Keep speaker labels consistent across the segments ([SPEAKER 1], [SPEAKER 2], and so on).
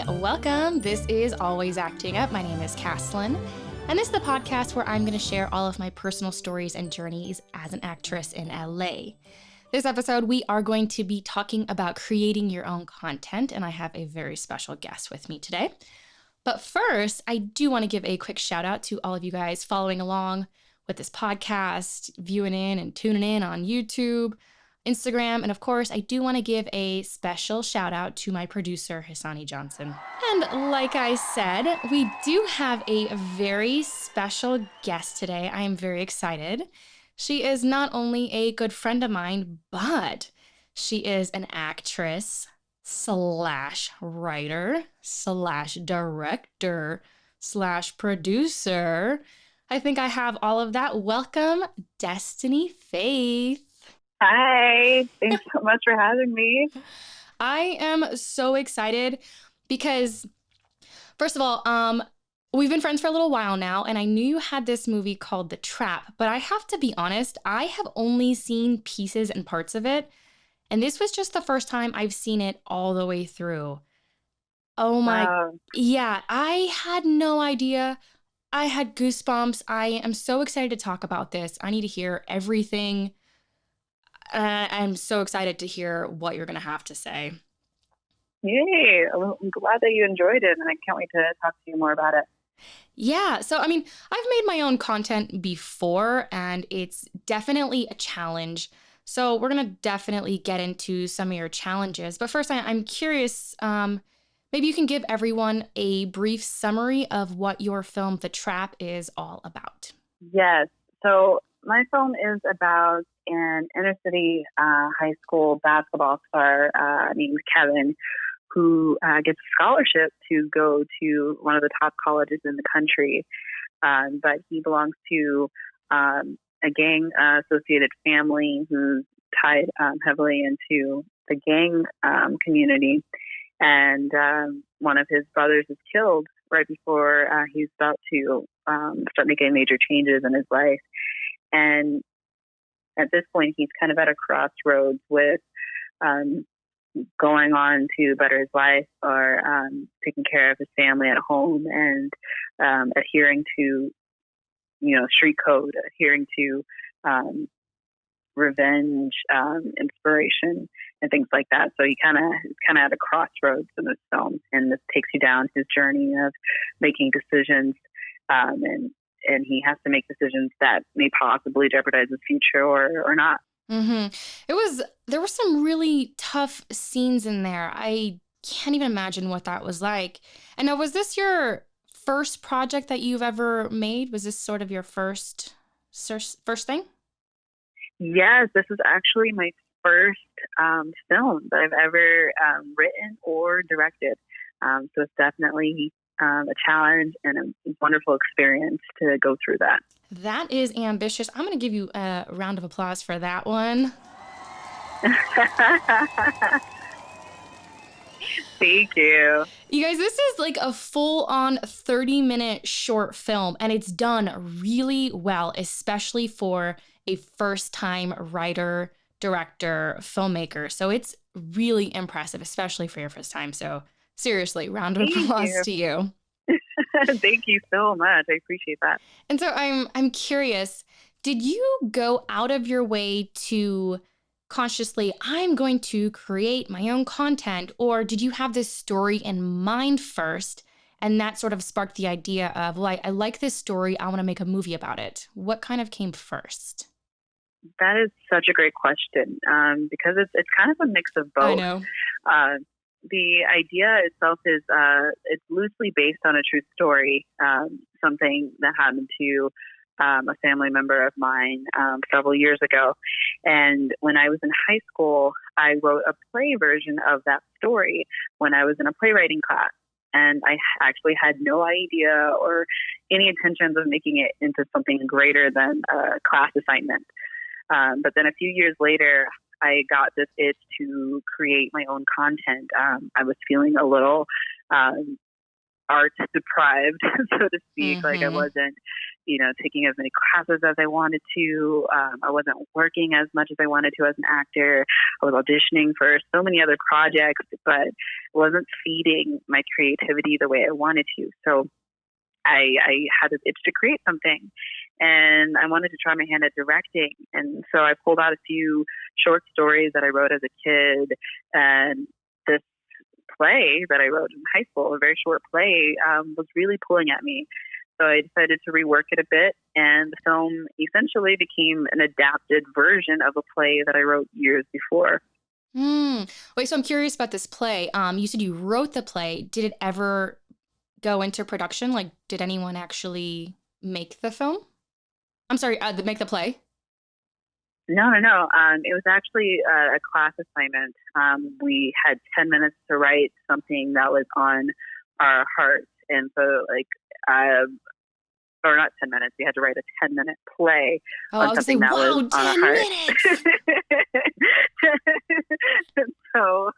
[SPEAKER 1] welcome. This is Always Acting Up. My name is Caslin, and this is the podcast where I'm going to share all of my personal stories and journeys as an actress in LA. This episode, we are going to be talking about creating your own content, and I have a very special guest with me today. But first, I do want to give a quick shout out to all of you guys following along with this podcast, viewing in and tuning in on YouTube, Instagram, and of course, I do want to give a special shout out to my producer, Hisani Johnson. And like I said, we do have a very special guest today. I am very excited. She is not only a good friend of mine, but she is an actress slash writer slash director slash producer. I think I have all of that. Welcome, Destiny Faith.
[SPEAKER 2] Hi, thanks so much for having me.
[SPEAKER 1] I am so excited because, first of all, we've been friends for a little while now, and I knew you had this movie called The Trap, but I have to be honest, I have only seen pieces and parts of it, and this was just the first time I've seen it all the way through. Oh my,
[SPEAKER 2] Wow.
[SPEAKER 1] Yeah, I had no idea. I had goosebumps. I am so excited to talk about this. I need to hear everything. I'm so excited to hear what you're going to have to say.
[SPEAKER 2] Yay, I'm glad that you enjoyed it, and I can't wait to talk to you more about it.
[SPEAKER 1] Yeah, so I mean, I've made my own content before, and it's definitely a challenge. So we're going to definitely get into some of your challenges. But first, I'm curious, maybe you can give everyone a brief summary of what your film, The Trap, is all about.
[SPEAKER 2] Yes, so my film is about an inner city high school basketball star named Kevin, who gets a scholarship to go to one of the top colleges in the country. But he belongs to a gang-associated family who's tied heavily into the gang community. And one of his brothers is killed right before he's about to start making major changes in his life. And at this point, he's kind of at a crossroads with going on to better his life or taking care of his family at home and adhering to, street code, adhering to revenge, inspiration, and things like that. So he kind of at a crossroads in this film, and this takes you down his journey of making decisions, and he has to make decisions that may possibly jeopardize his future or not.
[SPEAKER 1] Mm-hmm. There were some really tough scenes in there. I can't even imagine what that was like. And now, was this your first project that you've ever made? Was this sort of your first thing?
[SPEAKER 2] Yes, this is actually my first film that I've ever written or directed. So it's definitely a challenge and a wonderful experience to go through that.
[SPEAKER 1] That is ambitious. I'm going to give you a round of applause for that one.
[SPEAKER 2] Thank you.
[SPEAKER 1] You guys, this is like a full-on 30-minute short film, and it's done really well, especially for a first-time writer, director, filmmaker. So it's really impressive, especially for your first time. So seriously, round of applause to you.
[SPEAKER 2] Thank you so much. I appreciate that.
[SPEAKER 1] And so I'm curious, did you go out of your way to consciously, I'm going to create my own content, or did you have this story in mind first, and that sort of sparked the idea of, well, I like this story, I want to make a movie about it? What kind of came first?
[SPEAKER 2] That is such a great question, because it's kind of a mix of both.
[SPEAKER 1] I know.
[SPEAKER 2] The idea itself is it's loosely based on a true story, something that happened to a family member of mine several years ago. And when I was in high school, I wrote a play version of that story when I was in a playwriting class. And I actually had no idea or any intentions of making it into something greater than a class assignment. But then a few years later, I got this itch to create my own content. I was feeling a little art deprived, so to speak.
[SPEAKER 1] Mm-hmm.
[SPEAKER 2] Like I wasn't, taking as many classes as I wanted to. I wasn't working as much as I wanted to as an actor. I was auditioning for so many other projects, but wasn't feeding my creativity the way I wanted to. So I had this itch to create something, and I wanted to try my hand at directing. And so I pulled out a few short stories that I wrote as a kid, and this play that I wrote in high school, a very short play, was really pulling at me. So I decided to rework it a bit, and the film essentially became an adapted version of a play that I wrote years before.
[SPEAKER 1] Wait, so I'm curious about this play. You said you wrote the play. Did it ever go into production? Like, did anyone actually make the film? I'm sorry, make the play?
[SPEAKER 2] No. It was actually a class assignment. We had 10 minutes to write something that was on our hearts. And so, or not 10 minutes, we had to write a 10-minute play on something that was on our hearts. So,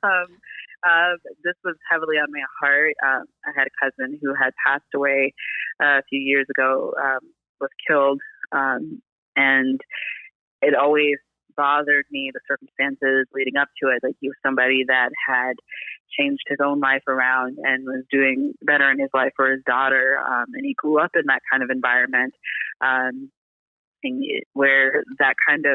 [SPEAKER 2] this was heavily on my heart. I had a cousin who had passed away a few years ago, was killed, and it always bothered me, the circumstances leading up to it. Like, he was somebody that had changed his own life around and was doing better in his life for his daughter. And he grew up in that kind of environment, where that kind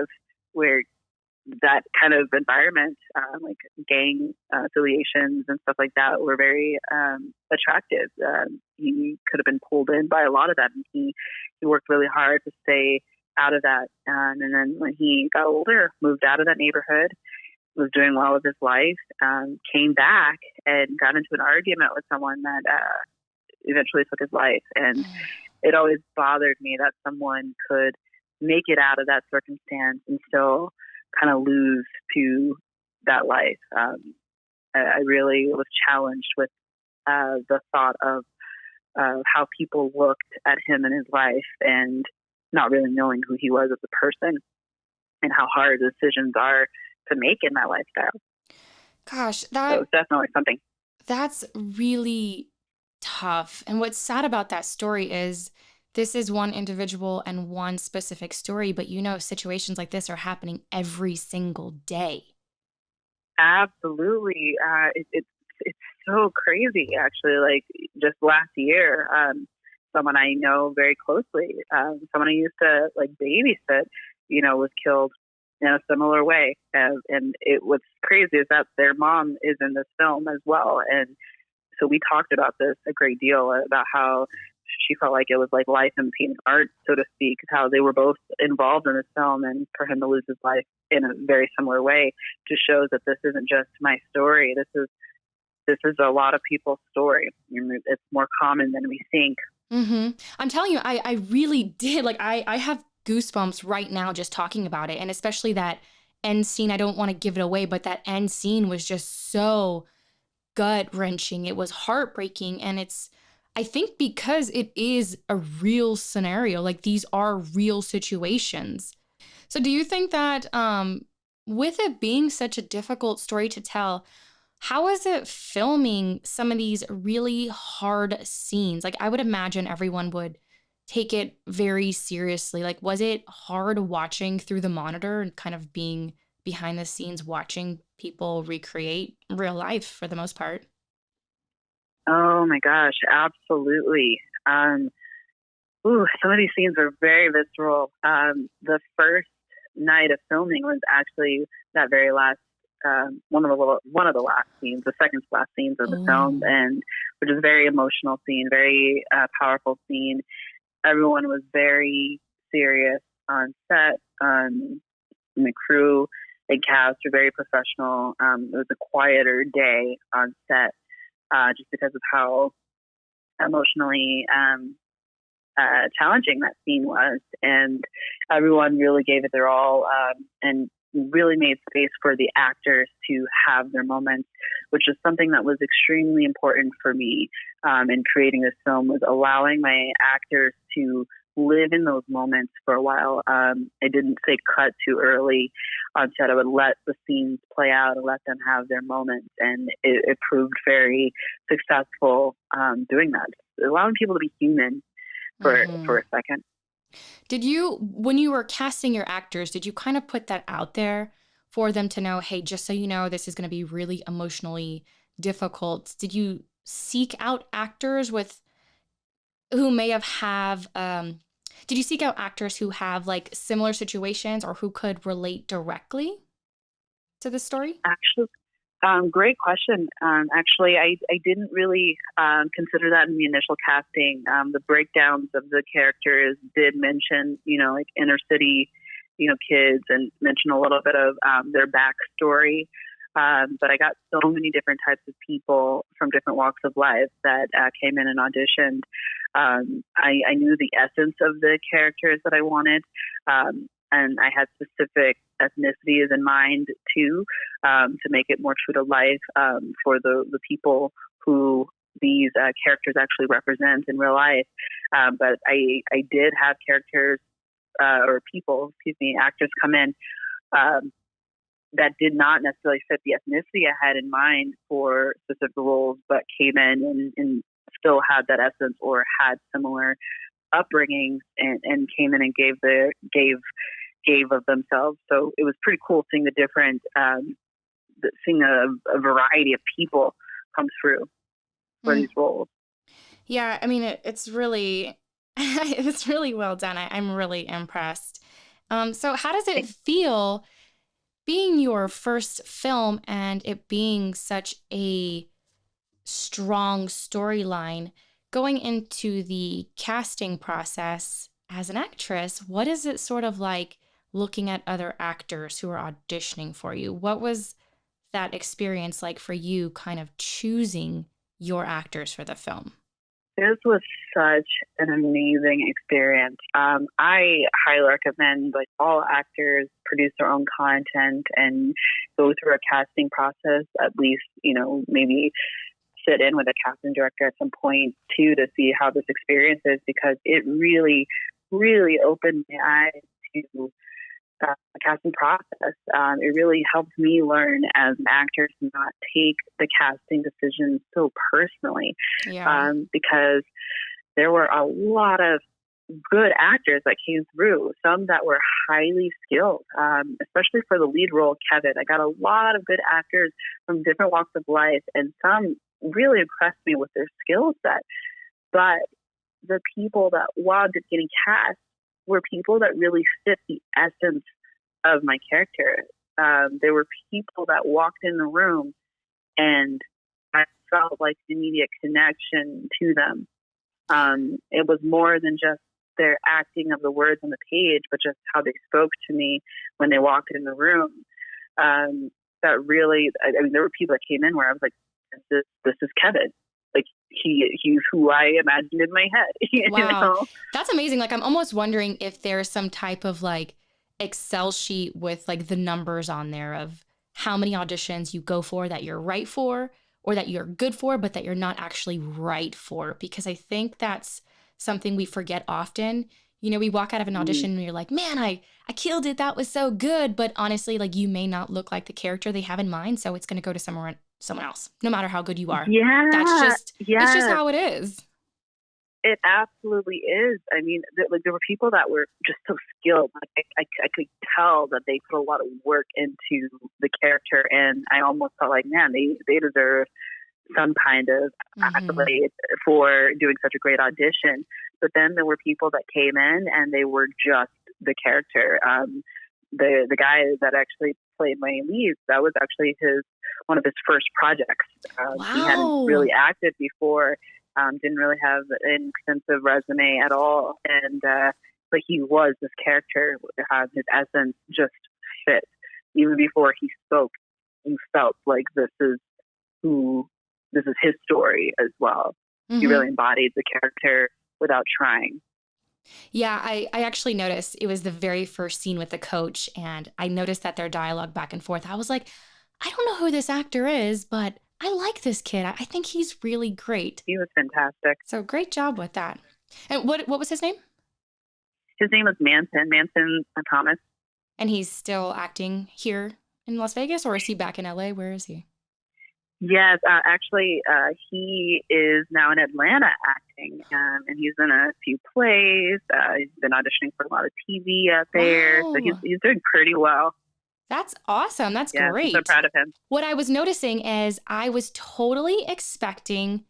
[SPEAKER 2] of environment, like gang affiliations and stuff like that, were very attractive. He could have been pulled in by a lot of that, and he worked really hard to stay out of that. And then when he got older, moved out of that neighborhood, was doing well with his life, came back and got into an argument with someone that eventually took his life. And it always bothered me that someone could make it out of that circumstance and still kind of lose to that life. I really was challenged with the thought of how people looked at him in his life and not really knowing who he was as a person and how hard decisions are to make in that lifestyle.
[SPEAKER 1] Gosh,
[SPEAKER 2] so it's definitely something.
[SPEAKER 1] That's really tough. And what's sad about that story is this is one individual and one specific story, but situations like this are happening every single day.
[SPEAKER 2] Absolutely. It's so crazy, actually. Like, just last year, someone I know very closely, someone I used to babysit, was killed in a similar way. And what's crazy is that their mom is in this film as well. And so we talked about this a great deal, about how she felt like it was like life imitating art, so to speak, how they were both involved in this film, and for him to lose his life in a very similar way just shows that this isn't just my story. This is a lot of people's story. It's more common than we think.
[SPEAKER 1] Mm-hmm. I'm telling you, I really did. Like, I have goosebumps right now just talking about it. And especially that end scene. I don't want to give it away, but that end scene was just so gut-wrenching. It was heartbreaking. And I think because it is a real scenario, like these are real situations. So do you think that with it being such a difficult story to tell, how is it filming some of these really hard scenes? Like, I would imagine everyone would take it very seriously. Like, was it hard watching through the monitor and kind of being behind the scenes, watching people recreate real life for the most part?
[SPEAKER 2] Oh my gosh, absolutely. Some of these scenes are very visceral. The first night of filming was actually that very last one of the last scenes, the second to last scenes of the film, and which is a very emotional scene, very powerful scene. Everyone was very serious on set. The crew and cast were very professional. It was a quieter day on set, just because of how emotionally challenging that scene was, and everyone really gave it their all, and really made space for the actors to have their moments, which is something that was extremely important for me in creating this film, was allowing my actors to live in those moments for a while. I didn't say cut too early on set. I would let the scenes play out and let them have their moments, and it proved very successful doing that, allowing people to be human for a second.
[SPEAKER 1] Did you, when you were casting your actors, did you kind of put that out there for them to know, hey, just so you know, this is going to be really emotionally difficult? Did you seek out actors who may have did you seek out actors who have like similar situations or who could relate directly to the story?
[SPEAKER 2] Actually, great question. Actually, I didn't really consider that in the initial casting. The breakdowns of the characters did mention, like inner city, kids, and mention a little bit of their backstory. But I got so many different types of people from different walks of life that came in and auditioned. I knew the essence of the characters that I wanted. And I had specific ethnicities in mind too, to make it more true to life for the people who these characters actually represent in real life. But I did have characters actors come in that did not necessarily fit the ethnicity I had in mind for specific roles, but came in and still had that essence or had similar upbringings and came in and gave of themselves. So it was pretty cool seeing the different, seeing a variety of people come through for these roles.
[SPEAKER 1] Yeah, I mean, it's really, it's really well done. I'm really impressed. So how does it feel being your first film and it being such a strong storyline going into the casting process as an actress? What is it sort of like looking at other actors who are auditioning for you? What was that experience like for you kind of choosing your actors for the film?
[SPEAKER 2] This was such an amazing experience. I highly recommend all actors produce their own content and go through a casting process, at least, maybe sit in with a casting director at some point too to see how this experience is, because it really, really opened my eyes to the casting process. It really helped me learn as an actor to not take the casting decisions so personally, because there were a lot of good actors that came through, some that were highly skilled, especially for the lead role, Kevin. I got a lot of good actors from different walks of life, and some really impressed me with their skill set. But the people that wound up getting cast were people that really fit the essence of my character. There were people that walked in the room and I felt like an immediate connection to them. It was more than just their acting of the words on the page, but just how they spoke to me when they walked in the room. That really, there were people that came in where I was like, this is Kevin. Like he's who I imagined in my head.
[SPEAKER 1] Wow. That's amazing. I'm almost wondering if there's some type of Excel sheet with the numbers on there of how many auditions you go for that you're right for, or that you're good for, but that you're not actually right for. Because I think that's something we forget often. We walk out of an audition and you're like, man, I killed it. That was so good. But honestly, you may not look like the character they have in mind. So it's going to go to someone else, no matter how good you are.
[SPEAKER 2] Yeah.
[SPEAKER 1] It's just how it is.
[SPEAKER 2] It absolutely is. There were people that were just so skilled. I could tell that they put a lot of work into the character, and I almost felt like, man, they deserve some kind of accolade for doing such a great audition. But then there were people that came in and they were just the character. The guy that actually played my lead, that was actually one of his first projects.
[SPEAKER 1] Wow.
[SPEAKER 2] He hadn't really acted before. Didn't really have an extensive resume at all, and but he was this character. His essence just fit. Even before he spoke, you felt like this is his story as well. He really embodied the character without trying.
[SPEAKER 1] Yeah, I actually noticed it was the very first scene with the coach, and I noticed that their dialogue back and forth. I was like, I don't know who this actor is, but I like this kid. I think he's really great.
[SPEAKER 2] He was fantastic.
[SPEAKER 1] So great job with that. And what was his name?
[SPEAKER 2] His name is Manson Thomas.
[SPEAKER 1] And he's still acting here in Las Vegas, or is he back in LA? Where is he?
[SPEAKER 2] Yes, actually, he is now in Atlanta acting, and he's in a few plays. He's been auditioning for a lot of TV out there,
[SPEAKER 1] Wow.
[SPEAKER 2] so he's doing pretty well.
[SPEAKER 1] That's awesome. That's
[SPEAKER 2] Yeah,
[SPEAKER 1] great.
[SPEAKER 2] I'm so proud of him.
[SPEAKER 1] What I was noticing is I was totally expecting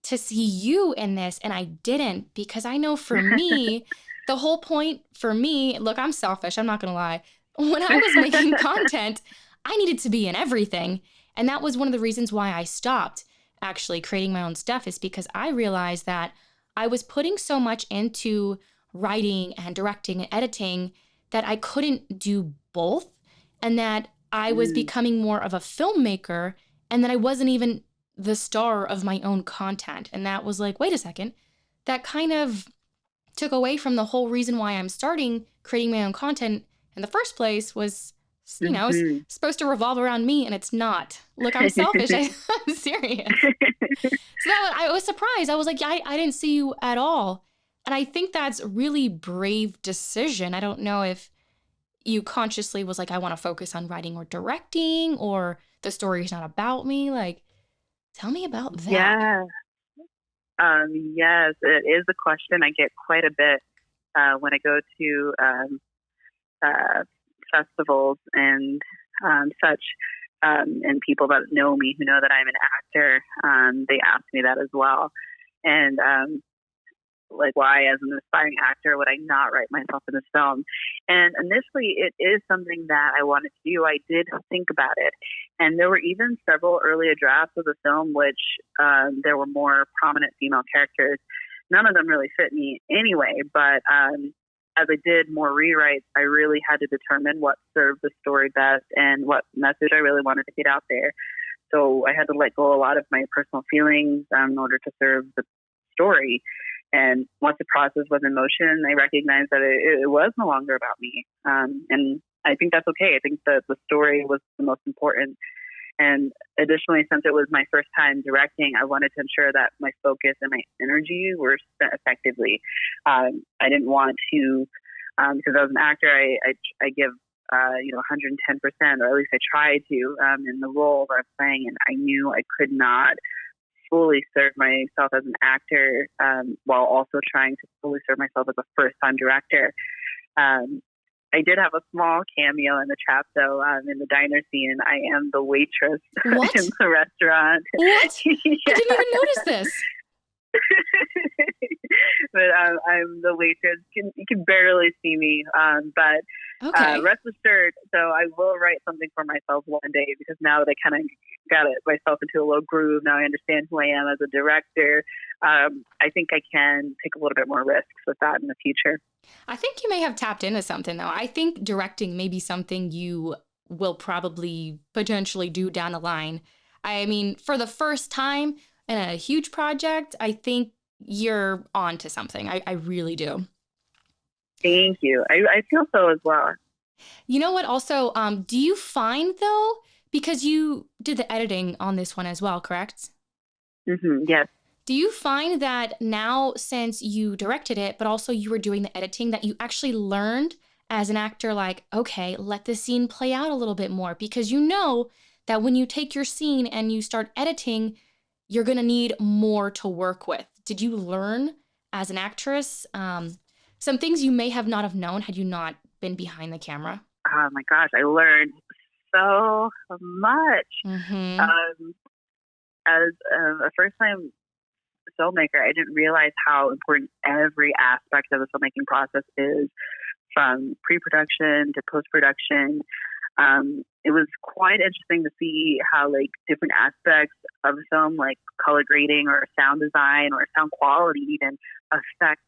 [SPEAKER 1] to see you in this, and I didn't, because I know for me, the whole point for me, look, I'm selfish. I'm not going to lie. When I was making content, I needed to be in everything. And that was one of the reasons why I stopped actually creating my own stuff, is because I realized that I was putting so much into writing and directing and editing that I couldn't do both, and that I was becoming more of a filmmaker, and that I wasn't even the star of my own content. And that was like, wait a second, that kind of took away from the whole reason why I'm starting creating my own content in the first place. Was, you know, it's supposed to revolve around me, and it's not. Look, I'm selfish. I'm serious. So I was surprised. I was like, I didn't see you at all. And I think that's a really brave decision. I don't know if you consciously was like, I want to focus on writing or directing, or the story's not about me. Like, tell me about that.
[SPEAKER 2] Yeah. Yes, it is a question I get quite a bit when I go to festivals and such, and people that know me, who know that I'm an actor, they ask me that as well. And like, why, as an aspiring actor, would I not write myself in this film? And initially, it is something that I wanted to do. I did think about it. And there were even several earlier drafts of the film, which there were more prominent female characters. None of them really fit me anyway, but as I did more rewrites, I really had to determine what served the story best and what message I really wanted to get out there. So I had to let go a lot of my personal feelings in order to serve the story. And once the process was in motion, I recognized that it was no longer about me. And I think that's okay. I think that the story was the most important. And additionally, since it was my first time directing, I wanted to ensure that my focus and my energy were spent effectively. I didn't want to, because as an actor, I give 110%, or at least I tried to, in the role that I was playing, and I knew I could not fully serve myself as an actor while also trying to fully serve myself as a first-time director. I did have a small cameo in the trap, though, in the diner scene. I am the waitress in the restaurant.
[SPEAKER 1] What?
[SPEAKER 2] Yeah.
[SPEAKER 1] I didn't even notice this.
[SPEAKER 2] But I'm the waitress. You can barely see me, but
[SPEAKER 1] okay.
[SPEAKER 2] Rest assured, so I will write something for myself one day, because now that I kind of got myself into a little groove, now I understand who I am as a director. I think I can take a little bit more risks with that in the future.
[SPEAKER 1] I think you may have tapped into something, though. I think directing may be something you will probably potentially do down the line. I mean, for the first time in a huge project, I think you're on to something. I really do.
[SPEAKER 2] Thank you. I feel so as well.
[SPEAKER 1] You know what? Also, do you find, though, because you did the editing on this one as well, correct?
[SPEAKER 2] Mm-hmm, yes.
[SPEAKER 1] Do you find that now, since you directed it, but also you were doing the editing, that you actually learned as an actor, like, okay, let the scene play out a little bit more? Because you know that when you take your scene and you start editing, you're going to need more to work with. Did you learn as an actress some things you may have not have known had you not been behind the camera?
[SPEAKER 2] Oh my gosh, I learned so much.
[SPEAKER 1] Mm-hmm.
[SPEAKER 2] As a first-time filmmaker, I didn't realize how important every aspect of the filmmaking process is, from pre-production to post-production. It was quite interesting to see how, like, different aspects of a film, like color grading or sound design or sound quality, even affect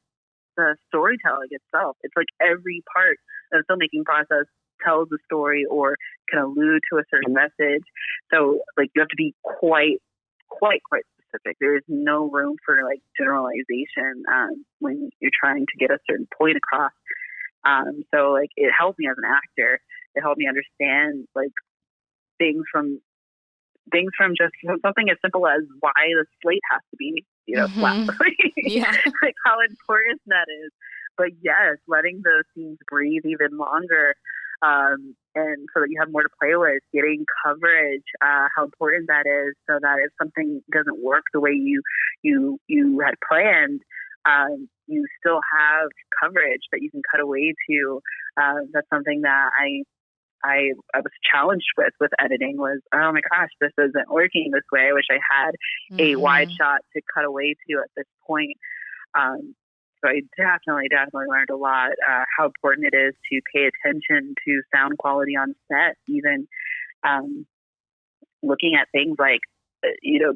[SPEAKER 2] the storytelling itself. It's like every part of the filmmaking process tells a story or can allude to a certain message. So, like, you have to be quite specific. There is no room for, like, generalization when you're trying to get a certain point across. So, like, it helped me as an actor. It helped me understand, like, things from just something as simple as why the slate has to be, flat.
[SPEAKER 1] Yeah.
[SPEAKER 2] Like, how important that is. but yes, letting those scenes breathe even longer, and so that you have more to play with, getting coverage, how important that is, so that if something doesn't work the way you had planned, you still have coverage that you can cut away to. That's something that I was challenged with editing was, oh my gosh, this isn't working this way. I wish I had a wide shot to cut away to at this point. So I definitely learned a lot, how important it is to pay attention to sound quality on set, even looking at things like,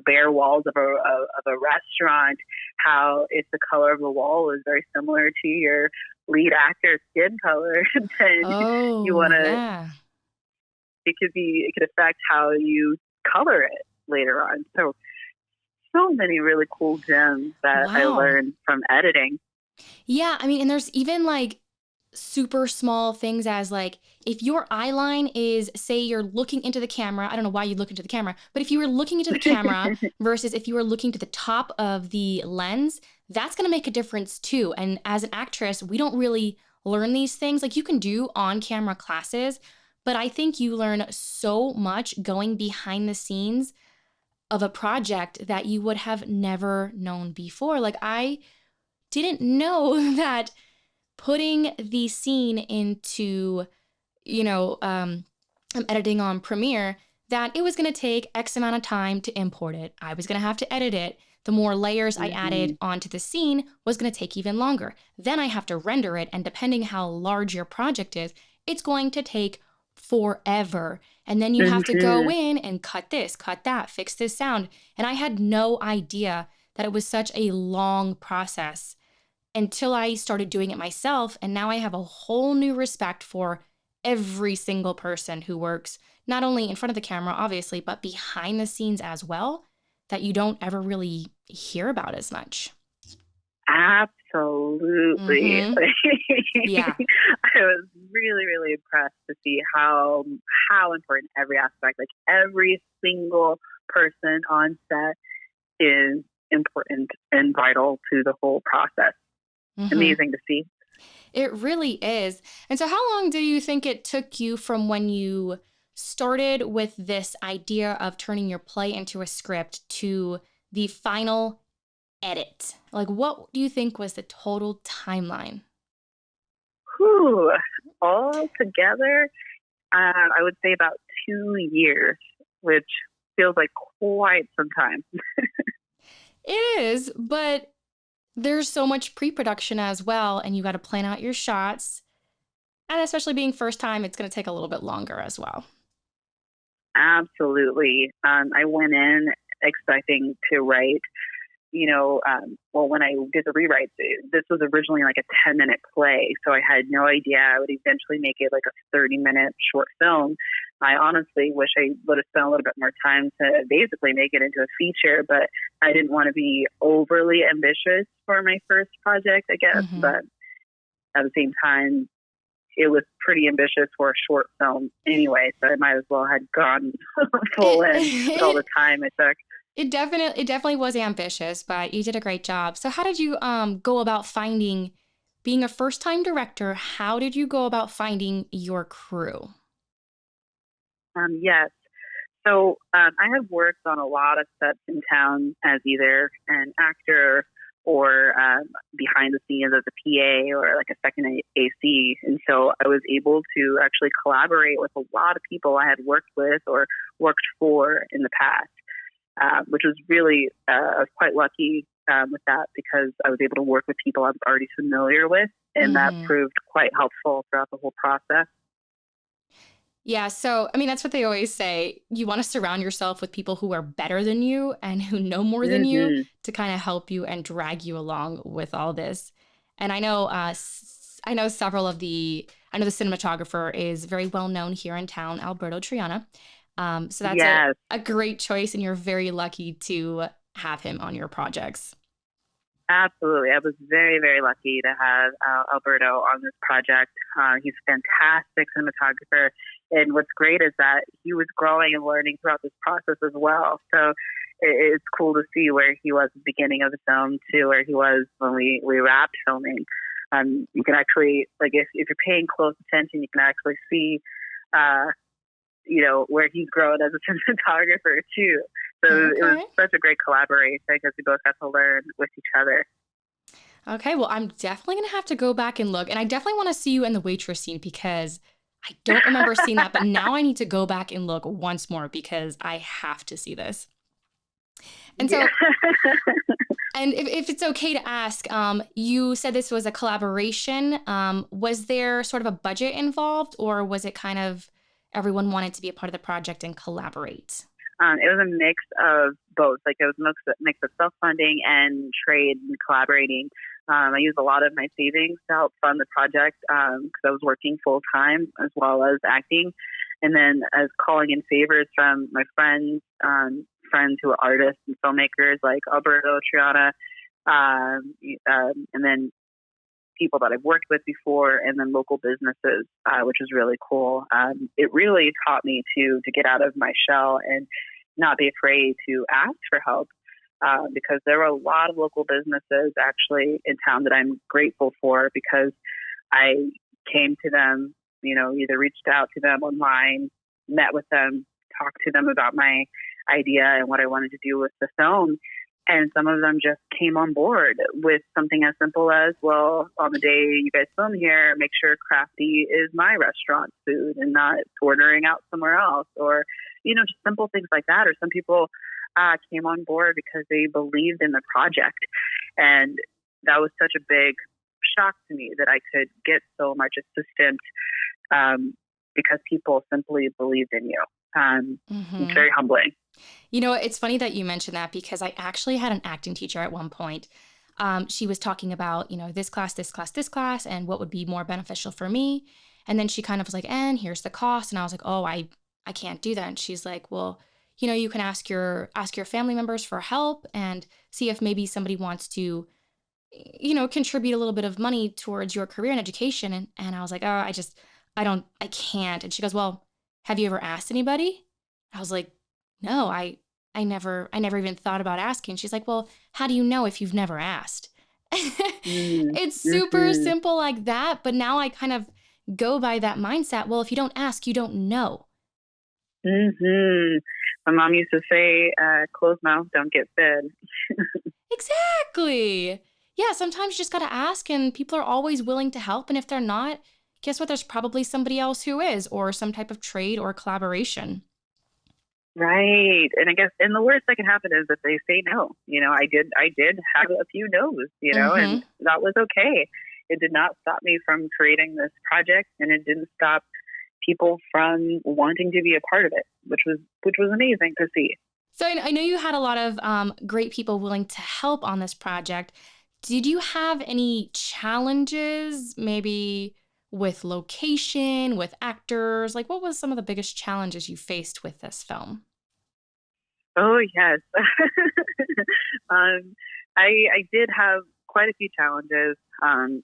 [SPEAKER 2] bare walls of a restaurant, how if the color of the wall is very similar to your lead actor's skin color, then you want to, it could affect how you color it later on. So many really cool gems that I learned from editing.
[SPEAKER 1] Yeah, I mean, and there's even like super small things as like, if your eye line is, say you're looking into the camera, I don't know why you look into the camera, but if you were looking into the camera versus if you were looking to the top of the lens, that's going to make a difference too. And as an actress, we don't really learn these things. Like you can do on-camera classes, but I think you learn so much going behind the scenes of a project that you would have never known before. Like I didn't know that putting the scene into, I'm editing on Premiere, that it was going to take X amount of time to import it. I was going to have to edit it. The more layers I added onto the scene was going to take even longer. Then I have to render it. And depending how large your project is, it's going to take forever. And then you have to go in and cut this, cut that, fix this sound. And I had no idea that it was such a long process until I started doing it myself. And now I have a whole new respect for every single person who works, not only in front of the camera, obviously, but behind the scenes as well, that you don't ever really hear about as much.
[SPEAKER 2] Absolutely.
[SPEAKER 1] Yeah.
[SPEAKER 2] I was really, really impressed to see how important every aspect, like every single person on set is important and vital to the whole process. Amazing to see.
[SPEAKER 1] It really is. And so how long do you think it took you from when you started with this idea of turning your play into a script to the final edit? Like, what do you think was the total timeline?
[SPEAKER 2] All together, I would say about 2 years, which feels like quite some time.
[SPEAKER 1] It is, but there's so much pre-production as well, and you got to plan out your shots. And especially being first time, it's going to take a little bit longer as well.
[SPEAKER 2] Absolutely. I went in expecting to write, when I did the rewrites, this was originally like a 10-minute play. So I had no idea I would eventually make it like a 30-minute short film. I honestly wish I would have spent a little bit more time to basically make it into a feature, but I didn't want to be overly ambitious for my first project, I guess. But at the same time, it was pretty ambitious for a short film anyway, so I might as well had gone full in with all the time it took.
[SPEAKER 1] It definitely was ambitious, but you did a great job. So how did you go about being a first-time director, how did you go about finding your crew?
[SPEAKER 2] Yes. So I have worked on a lot of sets in town as either an actor or behind the scenes as a PA or like a second AC. And so I was able to actually collaborate with a lot of people I had worked with or worked for in the past, which was really, I was quite lucky with that because I was able to work with people I was already familiar with. And that proved quite helpful throughout the whole process.
[SPEAKER 1] Yeah, so, I mean, that's what they always say. You want to surround yourself with people who are better than you and who know more than you to kind of help you and drag you along with all this. And I know several of the cinematographer is very well known here in town, Alberto Triana. So that's a great choice, and you're very lucky to have him on your projects.
[SPEAKER 2] Absolutely. I was very, very lucky to have Alberto on this project. He's a fantastic cinematographer. And what's great is that he was growing and learning throughout this process as well. So it's cool to see where he was at the beginning of the film to where he was when we wrapped filming. You can actually, like, if you're paying close attention, you can actually see, where he's grown as a cinematographer too. So it was such a great collaboration because we both got to learn with each other.
[SPEAKER 1] Okay, well, I'm definitely going to have to go back and look. And I definitely want to see you in the waitress scene because I don't remember seeing that. But now I need to go back and look once more because I have to see this. And so, and if it's okay to ask, you said this was a collaboration. Was there sort of a budget involved, or was it kind of everyone wanted to be a part of the project and collaborate?
[SPEAKER 2] It was a mix of both. Like, it was a mix of self-funding and trade and collaborating. I used a lot of my savings to help fund the project because I was working full-time as well as acting. And then as calling in favors from my friends who are artists and filmmakers like Alberto Triana, and then people that I've worked with before, and then local businesses, which is really cool. It really taught me to get out of my shell and not be afraid to ask for help, because there were a lot of local businesses actually in town that I'm grateful for because I came to them, either reached out to them online, met with them, talked to them about my idea and what I wanted to do with the film. And some of them just came on board with something as simple as, well, on the day you guys film here, make sure Crafty is my restaurant food and not ordering out somewhere else. Or, just simple things like that. Or some people came on board because they believed in the project. And that was such a big shock to me that I could get so much assistance because people simply believed in you. It's very humbling.
[SPEAKER 1] It's funny that you mentioned that because I actually had an acting teacher at one point. She was talking about, this class, and what would be more beneficial for me. And then she kind of was like, and here's the cost. And I was like, oh, I can't do that. And she's like, well, you can ask your family members for help and see if maybe somebody wants to, contribute a little bit of money towards your career and education. And I was like, oh, I can't. And she goes, well, have you ever asked anybody? I was like, no, I never even thought about asking. She's like, well, how do you know if you've never asked? It's super simple like that. But now I kind of go by that mindset. Well, if you don't ask, you don't know.
[SPEAKER 2] My mom used to say, closed mouth don't get fed.
[SPEAKER 1] Exactly. Yeah, sometimes you just got to ask, and people are always willing to help. And if they're not, guess what? There's probably somebody else who is, or some type of trade or collaboration.
[SPEAKER 2] Right. And I guess, and the worst that can happen is that they say no. I did have a few no's, and that was okay. It did not stop me from creating this project, and it didn't stop people from wanting to be a part of it, which was amazing to see.
[SPEAKER 1] So I know you had a lot of great people willing to help on this project. Did you have any challenges, maybe with location, with actors? Like, what was some of the biggest challenges you faced with this film?
[SPEAKER 2] Oh, yes. I did have quite a few challenges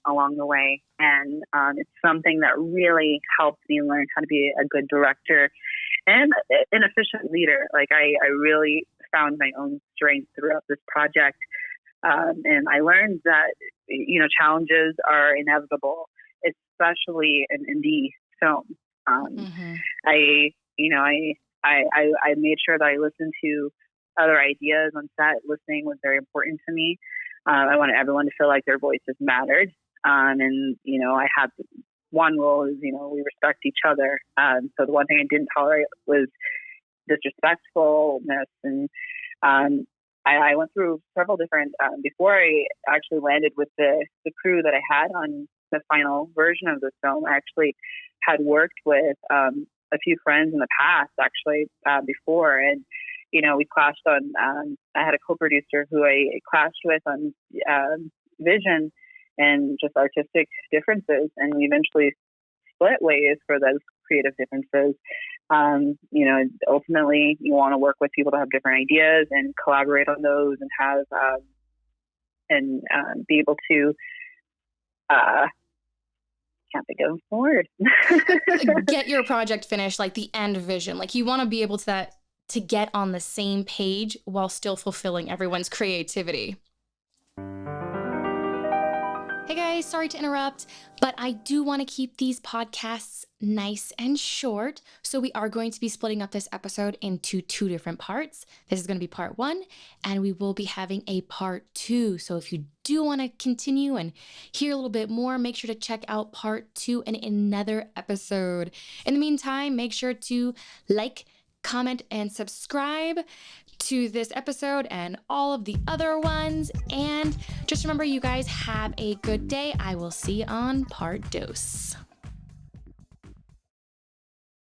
[SPEAKER 2] along the way. And it's something that really helped me learn how to be a good director and an efficient leader. Like, I really found my own strength throughout this project. And I learned that, challenges are inevitable, especially in indie film. I made sure that I listened to other ideas on set. Listening was very important to me. I wanted everyone to feel like their voices mattered. And, I had one rule is, we respect each other. So the one thing I didn't tolerate was disrespectfulness. And I went through several different, before I actually landed with the crew that I had on the final version of the film, I actually had worked with a few friends in the past, actually, before. And, we clashed on, I had a co-producer who I clashed with on vision and just artistic differences. And we eventually split ways for those creative differences. Ultimately, you want to work with people that have different ideas and collaborate on those and have, be able to, can't think of the word.
[SPEAKER 1] Get your project finished, like the end vision. Like, you want to be able to get on the same page while still fulfilling everyone's creativity. Hey guys, sorry to interrupt, but I do want to keep these podcasts nice and short. So we are going to be splitting up this episode into 2 different parts. This is going to be part 1, and we will be having a part 2. So if you do want to continue and hear a little bit more, make sure to check out part 2 in another episode. In the meantime, make sure to like, comment, and subscribe to this episode and all of the other ones. And just remember, you guys have a good day. I will see you on part 2.